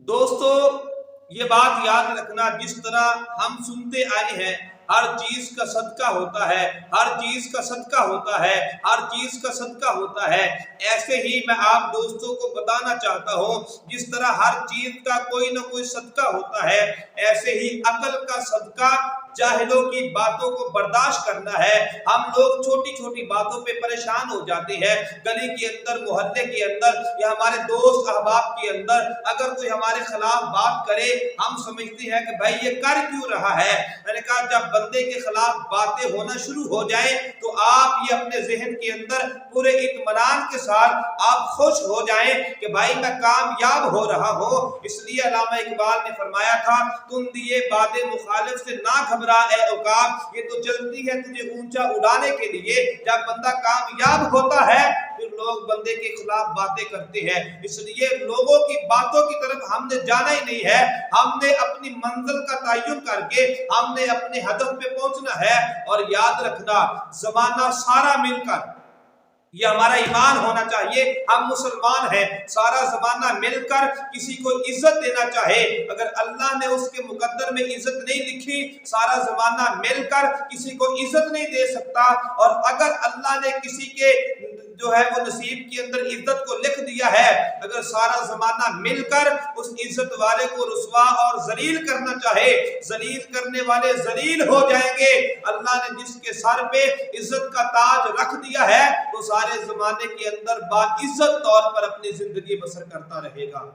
दोस्तों, ये बात याद रखना, जिस तरह हम सुनते आए हैं हर चीज का सदका होता है, हर चीज का सदका होता है, हर चीज का सदका होता है, ऐसे ही मैं आप दोस्तों को बताना चाहता हूं, जिस तरह हर चीज का कोई ना कोई सदका होता है, ऐसे ही अकल का सदका जाहिलों की बातों को बर्दाश्त करना है। हम लोग छोटी छोटी बातों पे परेशान हो जाते हैं। गली के अंदर, मोहल्ले के अंदर या हमारे दोस्त अहबाब के अंदर अगर कोई हमारे खिलाफ बात करे, हम समझते हैं कि भाई ये कर क्यों रहा है। मैंने कहा जब बंदे के खिलाफ बातें होना शुरू हो जाए तो आप ये अपने जहन के अंदर पूरे इत्मीनान के साथ आप खुश हो जाएं कि भाई मैं कामयाब हो रहा हूं। इसलिए अल्लामा इकबाल ने फरमाया था, तुम दिए बातें मुखालिफ से ना घबरा ए उकाब, ये तो चलती है तुझे ऊंचा उड़ाने के लिए। जब बंदा कामयाब होता है फिर लोग बंदे के खिलाफ बातें करते हैं। इसलिए लोगों की बातों की तरफ हमने जाना ही नहीं है, हमने अपनी मंजिल का तयन करके हमने अपने हदफ पे पहुंचना है। और याद रखना, जमाना सारा मिलकर, ये हमारा ईमान होना चाहिए, हम मुसलमान हैं, सारा जमाना मिलकर किसी को इज्जत देना चाहे, अगर अल्लाह ने उसके मुकद्दर में इज्जत नहीं लिखी, सारा जमाना मिलकर किसी को इज्जत नहीं दे सकता। और अगर अल्लाह ने किसी के जो है वो नसीब के अंदर इज्जत को लिख दिया है, अगर सारा जमाना मिलकर उस इज्जत वाले को रुसवा और जलील करना चाहे, जलील करने वाले जलील हो जाएंगे। अल्लाह ने जिसके सर पे इज्जत का ताज रख दिया है वो सारे जमाने के अंदर बाइज्जत तौर पर अपनी जिंदगी बसर करता रहेगा।